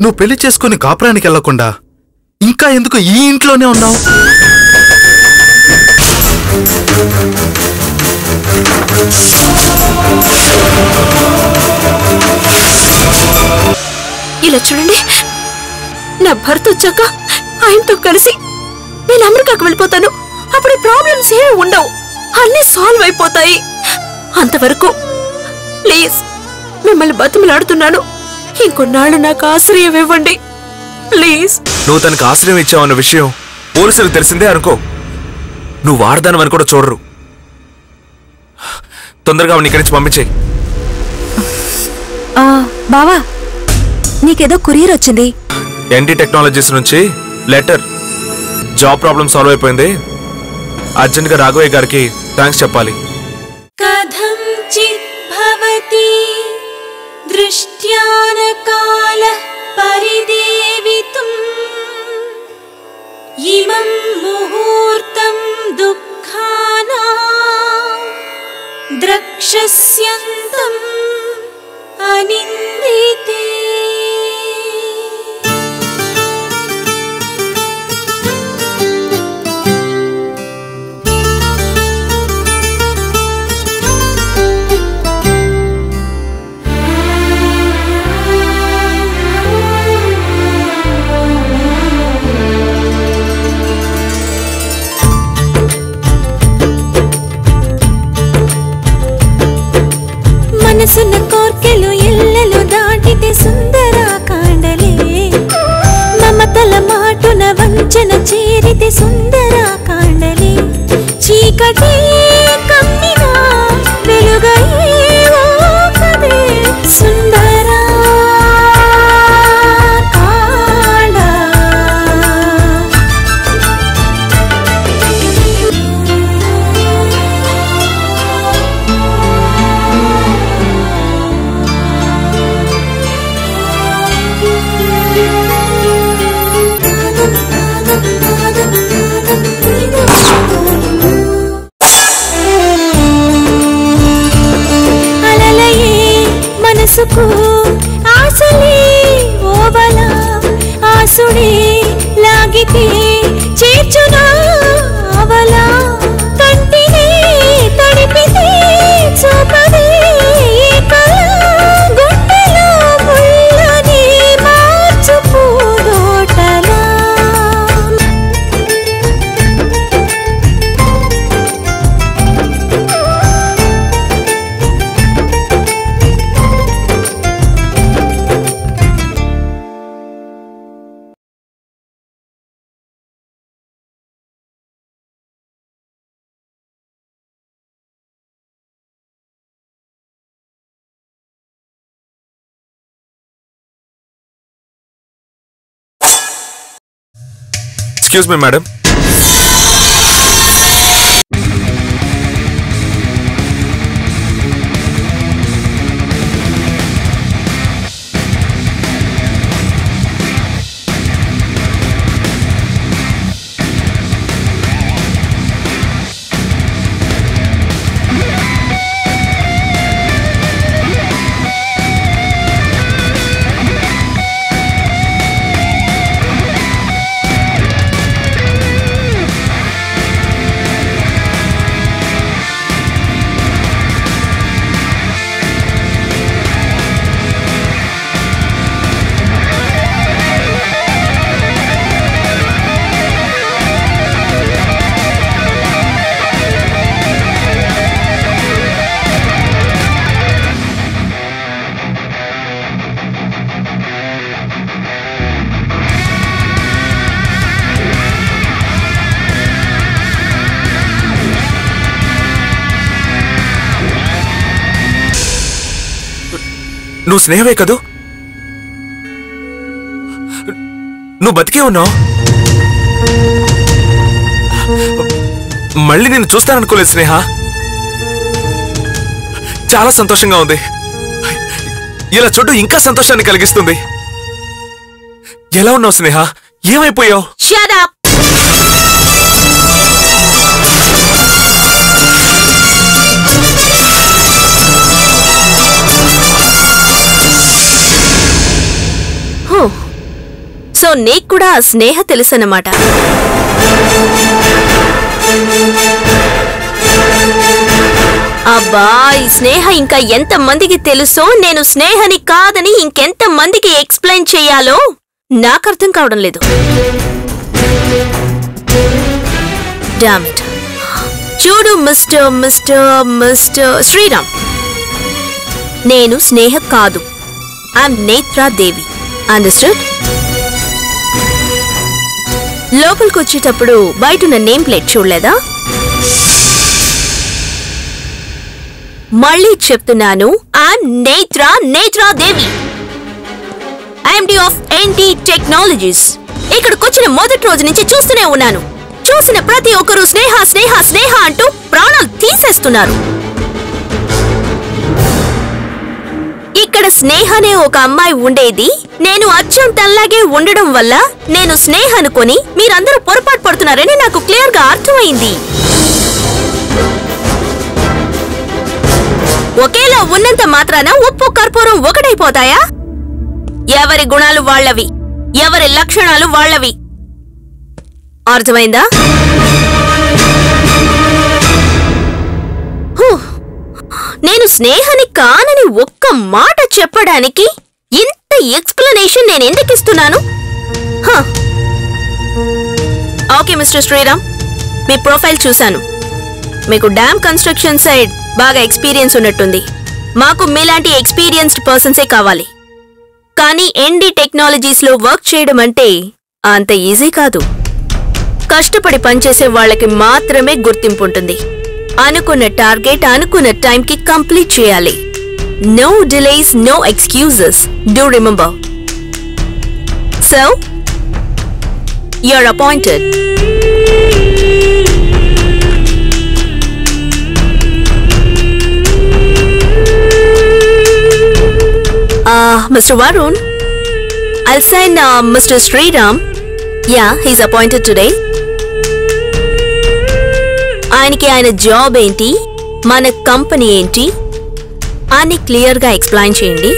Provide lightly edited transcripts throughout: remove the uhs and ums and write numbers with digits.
నువ్వు పెళ్లి చేసుకుని కాపురానికి వెళ్లకుండా ఇంకా ఎందుకు ఈ ఇంట్లోనే ఉన్నావు? ఇలా చూడండి, నా భర్త వచ్చాక ఆయనతో కలిసి నేను అమెరికాకు వెళ్ళిపోతాను. అప్పుడు ప్రాబ్లమ్స్ ఏమీ ఉండవు, అన్నీ సాల్వ్ అయిపోతాయి. అంతవరకు ప్లీజ్ మిమ్మల్ని బతిమలాడుతున్నాను, ఇంకొన్నాళ్ళు నాకు ఆశ్రయం ఇవ్వండి ప్లీజ్. నువ్వు తనకు ఆశ్రయం ఇచ్చావన్న విషయం పోలీసులకు తెలిసిందే అనుకో, నువ్వు వాడదానవని కూడా చూడరు. తొందరగా ఇక్కడి నుంచి పంపించేయి. బావా, నీకేదో కొరియర్ వచ్చింది. ఎన్టీ టెక్నాలజీస్ నుంచి లెటర్. జాబ్ ప్రాబ్లం సాల్వ్ అయిపోయింది. అర్జెంట్ గా రాఘవయ్య గారికి థ్యాంక్స్ చెప్పాలి. కథం చిత్ భవతి దృష్ట్యాన కాల పరిదేవితుం ఇమం ముహూర్తం దుఃఖానా ద్రక్షస్యంతం అనిందితే. మనసున్న కోర్కెలు ఎల్లలు దాటితే సుందర కాండలే, మమతల మాటున వంచన చేరితే సుందర కాండలే. చీకటి కమ్మినా వెలుగయ్యేవో కదే సుందర కాండ. మనసుకు ఆశలే ఓవల ఆసుడే లాగితే చేర్చునా అవల. కంటినే తడిపితే చూపదే కళ, గుండెలో ముళ్ళని మార్చు పూదోటలా. Excuse me madam. నువ్వు స్నేహమే కదూ? నువ్వు బతికే ఉన్నావు. మళ్ళీ నేను చూస్తాననుకోలేదు స్నేహ. చాలా సంతోషంగా ఉంది. ఇలా చూడు ఇంకా సంతోషాన్ని కలిగిస్తుంది. ఎలా ఉన్నావు స్నేహ? ఏమైపోయావు? Shut up! సో నీకు కూడా ఆ స్నేహ తెలుసన్నమాట. అబ్బా, ఈ స్నేహ ఇంకా ఎంత మందికి తెలుసో, నేను స్నేహని కాదని ఇంకెంత మందికి ఎక్స్ప్లెయిన్ చెయ్యాలో నాకు అర్థం కావడం లేదు. Damn it. చూడు మిస్టర్ శ్రీరామ్, నేను స్నేహ కాదు, ఐఎమ్ నేత్రాదేవి. అండర్స్టూడ్? లోపలికి వచ్చేటప్పుడు బయటున్న నేమ్ ప్లేట్ చూడలేదా? మళ్ళీ చెప్తున్నాను, I'm Netradevi, IMD of ND technologies. ఇక్కడికొచ్చిన మొదటి రోజు నుంచి చూస్తూనే ఉన్నాను. చూసిన ప్రతి ఒక్కరూ స్నేహ స్నేహ స్నేహ అంటూ ప్రాణాలు తీసేస్తున్నారు. ఇక్కడ స్నేహ అనే ఒక అమ్మాయి ఉండేది. నేను అచ్చం తనలాగే ఉండడం వల్ల నేను స్నేహ అనుకొని మీరందరూ పొరపాటు పడుతున్నారని నాకు క్లియర్ గా అర్థమైంది. ఒకేలా ఉన్నంత మాత్రాన ఉప్పు కర్పూరం ఒకటైపోతాయా? ఎవరి గుణాలు వాళ్ళవి, ఎవరి లక్షణాలు వాళ్ళవి. అర్థమైందా? నేను స్నేహని కానని ఒక్క మాట చెప్పడానికి ఇంత ఎక్స్ప్లెనేషన్ నేను ఎందుకు ఇస్తున్నాను? ఓకే మిస్టర్ శ్రీరామ్, మీ ప్రొఫైల్ చూశాను. మీకు డ్యామ్ కన్స్ట్రక్షన్ సైడ్ బాగా ఎక్స్పీరియన్స్ ఉన్నట్టుంది. మాకు మీలాంటి ఎక్స్పీరియన్స్డ్ పర్సన్సే కావాలి. కానీ ఎన్డి టెక్నాలజీస్ లో వర్క్ చేయడం అంటే అంత ఈజీ కాదు. కష్టపడి పనిచేసే వాళ్ళకి మాత్రమే గుర్తింపు ఉంటుంది. అనుకున్న టార్గెట్ అనుకున్న టైంకి కంప్లీట్ చేయాలి. No delays, no excuses. Do remember. So you're appointed. Mr. Varun, I'll send Mr. Sriram. Yeah, he's appointed today. ఆయనకి ఆయన జాబ్ ఏంటి, మన కంపెనీ ఏంటి అని క్లియర్ గా ఎక్స్ప్లెయిన్ చేయండి.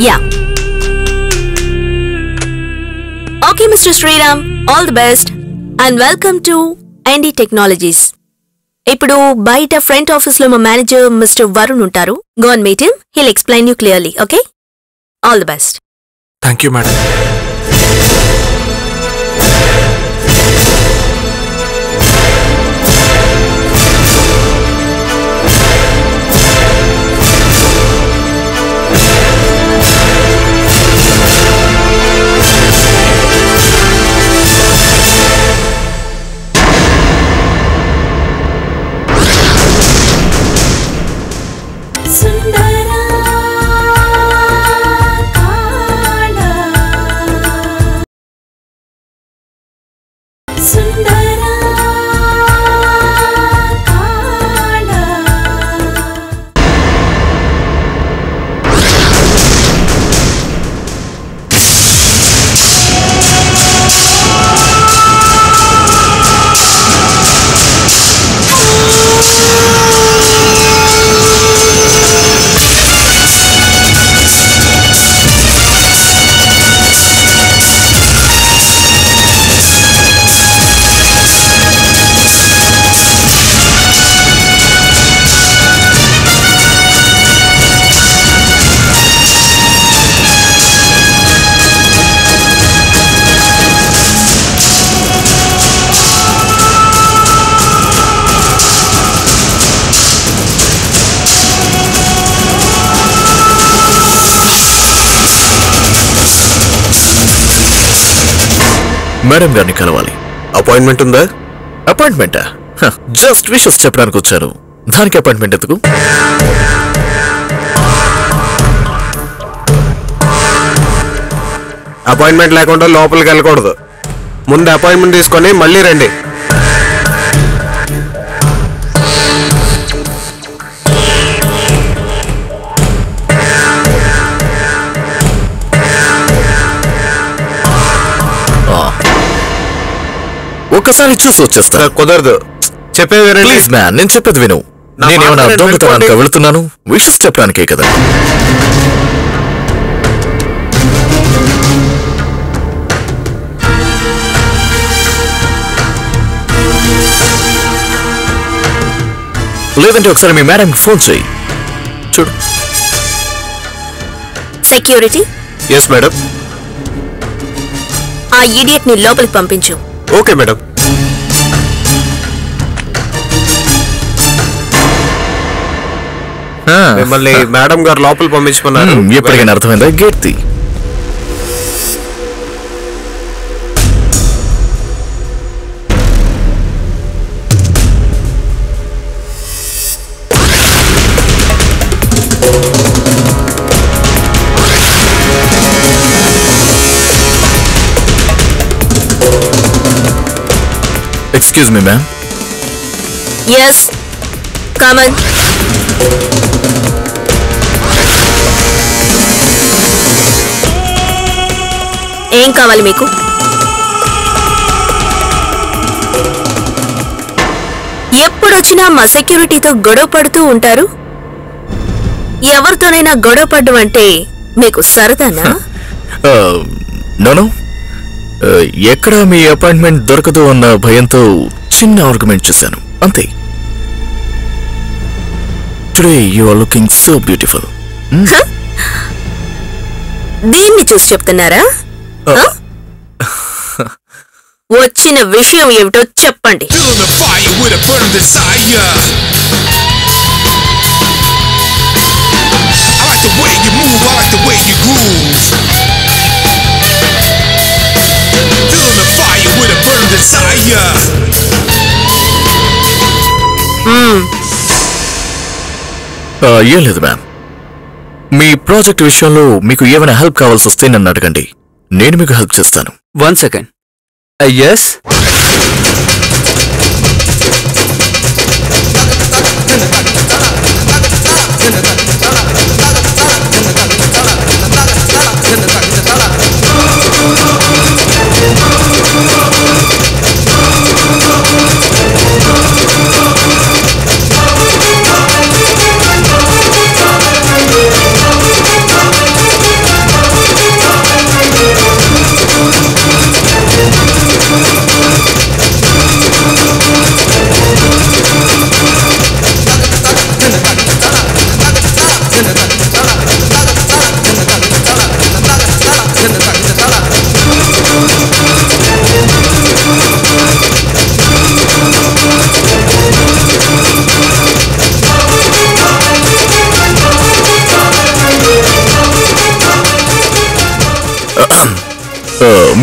Yeah, okay mister Sriram, all the best and welcome to ND Technologies. ఇప్పుడు బయట ఫ్రంట్ ఆఫీస్ లో మా మేనేజర్ మిస్టర్ వరుణ్ ఉంటారు. Go and meet him, he'll explain you clearly. Okay, all the best. Thank you madam. Madam గారిని కలవాలి. Appointment ఉందా? అపాయింట్మెంటా? Just wishes చెప్పడానికి వచ్చారు, దానికి అపాయింట్మెంట్ ఎందుకు? అపాయింట్మెంట్ లేకుండా లోపలికి వెళ్ళకూడదు. ముందు అపాయింట్మెంట్ తీసుకొని మళ్ళీ రండి. ఒక్కసారి చూసి వచ్చేస్తా. కుదరదు, చెప్పేది ప్లీజ్ మ్యాన్, నేను చెప్పేది విను. నేనేమన్నా దొంగతనానికి వెళుతున్నాను? విషెస్ చెప్పడానికే కదా. లేదంటే ఒకసారి మీ మేడంకి ఫోన్ చేయి. చూడు. Security, yes madam. ఆ ఇడియట్ ని లోపలికి పంపించు. Okay madam. మిమ్మల్ని మేడం గారు లోపల పంపించుకున్నారు. ఎప్పటికైనా అర్థమైందా? గేట్ తీ. Excuse me, ma'am. Yes. Come on. ఏం కావాలి మీకు? ఎప్పుడొచ్చినా మా సెక్యూరిటీతో గొడవ పడుతూ ఉంటారు. ఎవరితోనైనా గొడవ పడ్డం అంటే మీకు సరదానా? నో. ఎక్కడ మీ అపాయింట్మెంట్ దొరకదు అన్న భయంతో చిన్న ఆర్గ్యుమెంట్ చేశాను అంతే. Today you are looking so beautiful. దీన్ని చూసి చెప్తున్నారా? వచ్చిన విషయం ఏమిటో చెప్పండి. ఏం లేదు మ్యామ్. మీ ప్రాజెక్ట్ విషయంలో మీకు ఏమైనా హెల్ప్ కావాల్సి వస్తే నన్ను అడగండి, నేను మీకు హెల్ప్ చేస్తాను. 1 second. Yes.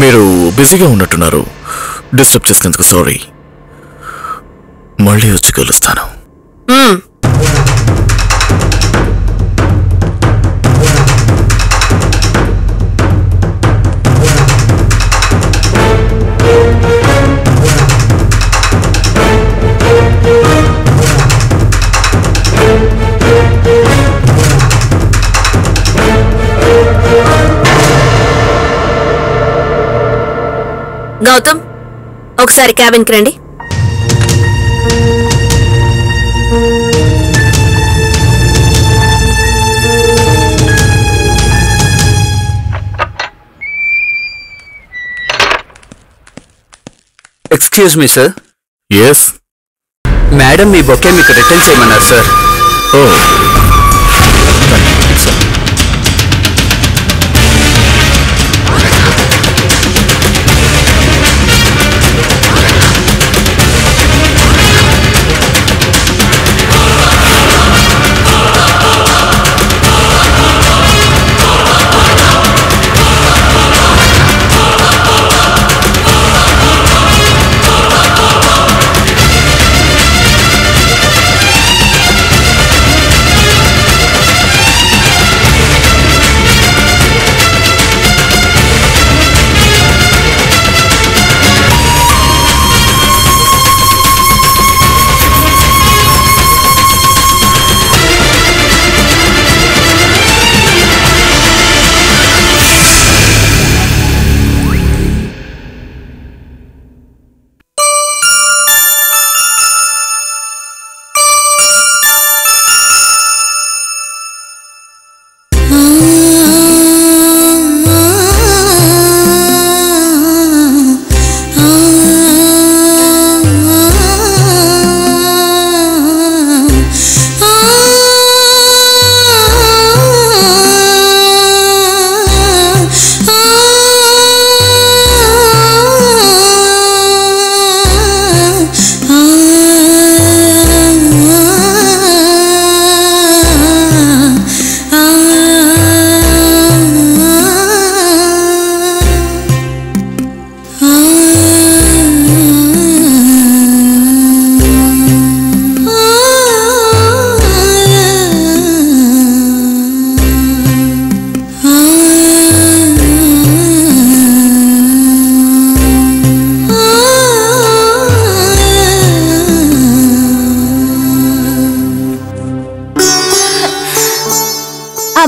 మీరు బిజీగా ఉన్నట్టున్నారు, డిస్టర్బ్ చేసినందుకు సారీ. మళ్ళీ వచ్చి కలుస్తాను. గౌతమ్, ఒకసారి క్యాబిన్కి రండి. Excuse me, sir. Yes. Madam మీ బొకే మీకు రిటర్న్ చేయమన్నారు సార్. ఓ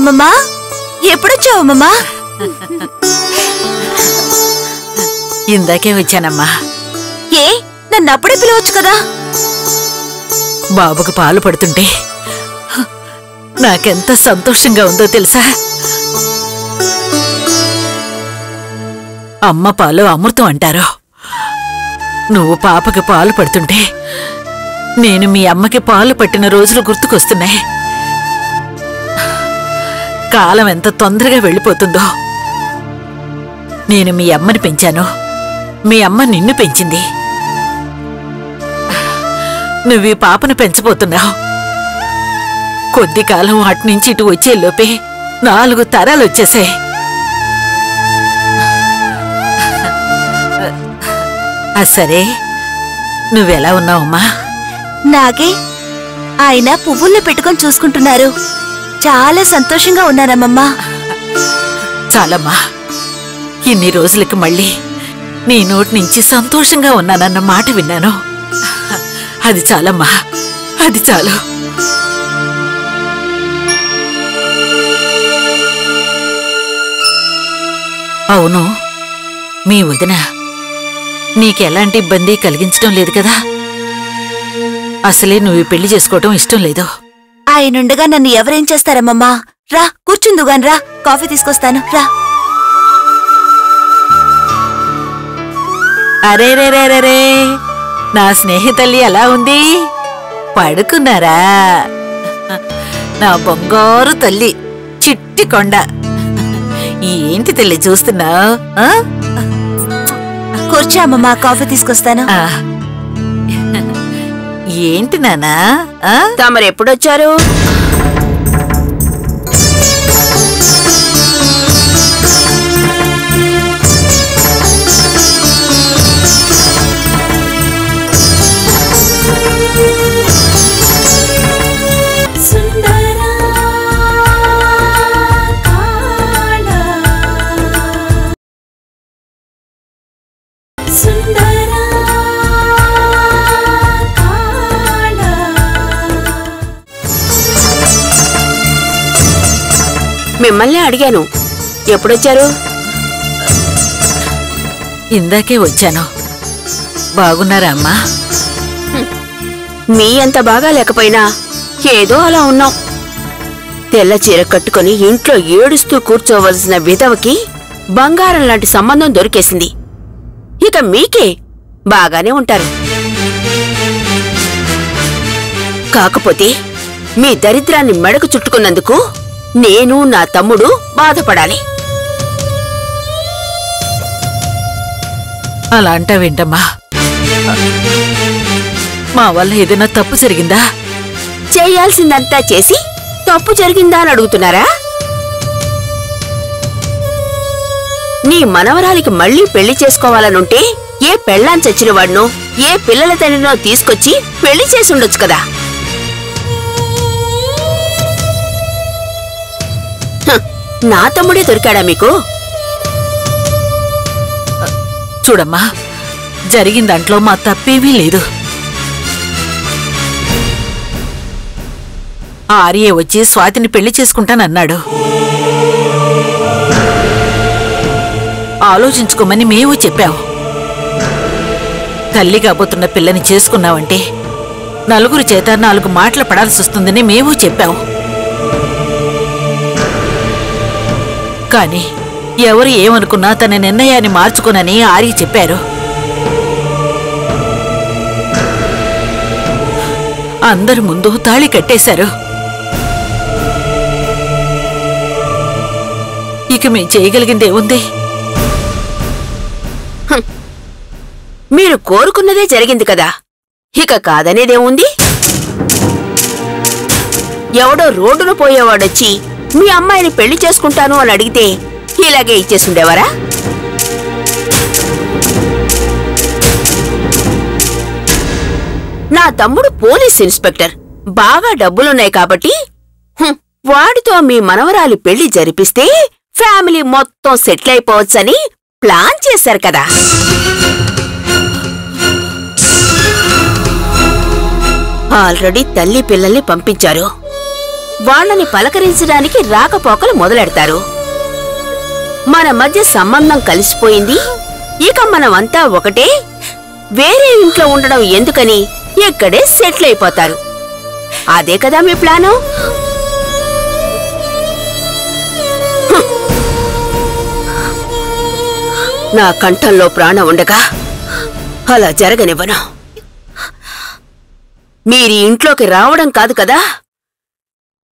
అమ్మమ్మా ఎప్పుడొచ్చావమ్మమ్మా? ఇందాకే వచ్చానమ్మా. ఏ నన్ను అప్పుడే పిలవచ్చు కదా. బాబుకు పాలు పడుతుంటే నాకెంత సంతోషంగా ఉందో తెలుసా. అమ్మ పాలు అమృతం అంటారు. నువ్వు పాపకి పాలు పడుతుంటే నేను మీ అమ్మకి పాలు పట్టిన రోజులు గుర్తుకొస్తున్నాయి. కాలం ఎంత తొందరగా వెళ్ళిపోతుందో. నేను మీ అమ్మని పెంచాను, మీ అమ్మ నిన్ను పెంచింది. నువ్వు ఈ పాపను పెంచబోతున్నావు. కొద్ది కాలం అటునుంచి ఇటు వచ్చేలోపే 4 తరాలు వచ్చేసాయి. సరే, నువ్వెలా ఉన్నావమ్మా? నాకే ఆయన పువ్వుల్లో పెట్టుకొని చూసుకుంటున్నారు. చాలా సంతోషంగా ఉన్నానమ్మమ్మా. చాలమ్మా, ఇన్ని రోజులకి మళ్ళీ నీ నోటి నుంచి సంతోషంగా ఉన్నానన్న మాట విన్నాను. అది చాలమ్మా, అది చాలు. అవును, మీ వదిన నీకెలాంటి ఇబ్బంది కలిగించడం లేదు కదా? అసలే నువ్వు పెళ్లి చేసుకోవటం ఇష్టం లేదు. ఆయనుండగా నన్ను ఎవరేం చేస్తారమ్మమ్మా? రా కూర్చుందుగాని, రా కాఫీ తీసుకొస్తాను, రా. అరే రే రే రే రే, నా స్నేహితుల్లి ఎలా ఉంది? పడుకున్నారా? నా బంగారు తల్లి చిట్టి కొండ. ఏంటి తల్లి చూస్తున్నావు? కూర్చో అమ్మమ్మా, కాఫీ తీసుకొస్తాను. ఏంటి నానా? తమరెప్పుడొచ్చారు? మిమ్మల్ని అడిగాను, ఎప్పుడొచ్చారు? ఇందాకే వచ్చాను. బాగున్నారా అమ్మా? మీ అంత బాగా లేకపోయినా ఏదో అలా ఉన్నాం. తెల్ల చీర కట్టుకుని ఇంట్లో ఏడుస్తూ కూర్చోవలసిన విధవకి బంగారం లాంటి సంబంధం దొరికేసింది. ఇక మీకే బాగానే ఉంటారు. కాకపోతే మీ దరిద్రాన్ని మెడకు చుట్టుకున్నందుకు నేను, నా తమ్ముడు బాధపడాలి. అలా అంటావేంటమ్మా? మా వల్ల ఏదైనా తప్పు జరిగిందా? చేయాల్సిందంతా చేసి తప్పు జరిగిందా అని అడుగుతున్నారా? నీ మనవరాలికి మళ్లీ పెళ్లి చేసుకోవాలనుంటే ఏ పెళ్లాం చచ్చిన వాడినో, ఏ పిల్లల తల్లినో తీసుకొచ్చి పెళ్లి చేసి ఉండొచ్చు కదా. నా తమ్ముడే దొరికాడా మీకు? చూడమ్మా, జరిగిన దాంట్లో మా తప్పేమీ లేదు. ఆర్యే వచ్చి స్వాతిని పెళ్లి చేసుకుంటానన్నాడు. ఆలోచించుకోమని మేము చెప్పావు. తల్లి కాబోతున్న పిల్లని చేసుకున్నావంటే నలుగురు చేత 4 మాటలు పడాల్సి వస్తుందని మేము చెప్పావు. కానీ ఎవరు ఏమనుకున్నా తన నిర్ణయాన్ని మార్చుకోనని ఆర్య చెప్పారు. అందరి ముందు తాళి కట్టేశారు. ఇక మేం చేయగలిగిందేముంది? మీరు కోరుకున్నదే జరిగింది కదా, ఇక కాదనేదేముంది? ఎవడో రోడ్డున పోయేవాడొచ్చి మీ అమ్మాయిని పెళ్లి చేసుకుంటాను అని అడిగితే ఇలాగే ఇచ్చేసుండేవారా? నా తమ్ముడు పోలీస్ ఇన్స్పెక్టర్, బాగా డబ్బులున్నాయి కాబట్టి వాడితో మీ మనవరాలి పెళ్లి జరిపిస్తే ఫ్యామిలీ మొత్తం సెటిల్ అయిపోవచ్చని ప్లాన్ చేశారు కదా. ఆల్రెడీ తల్లి పిల్లల్ని పంపించారు. వాళ్ళని పలకరించడానికి రాకపోకలు మొదలెడతారు. మన మధ్య సంబంధం కలిసిపోయింది, ఇక మనమంతా ఒకటే, వేరే ఇంట్లో ఉండడం ఎందుకని ఇక్కడే సెటిల్ అయిపోతారు. అదే కదా మీ ప్లాను? నా కంఠంలో ప్రాణం ఉండగా అలా జరగనివ్వను. మీరీ ఇంట్లోకి రావడం కాదు కదా,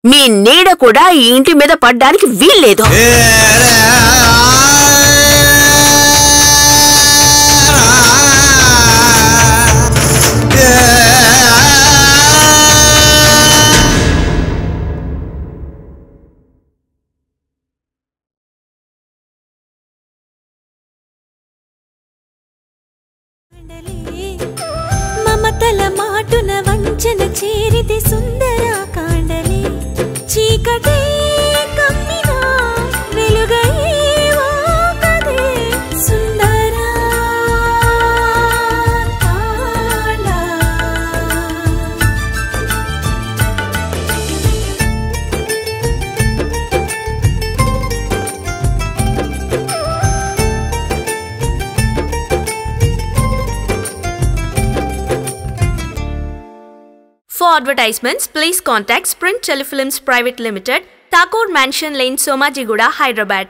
మీ నీడ కూడా ఈ ఇంటి మీద పడ్డానికి వీల్లేదు. మమతల మాటున వంచన చేరితే సుందర కాండలే చీకటే కమ్మినా వెలుగయ్యేవో కదే సుందర కాండ. For advertisements, please contact Sprint Telefilms Private Limited, Thakur Mansion Lane, Somajiguda, Hyderabad.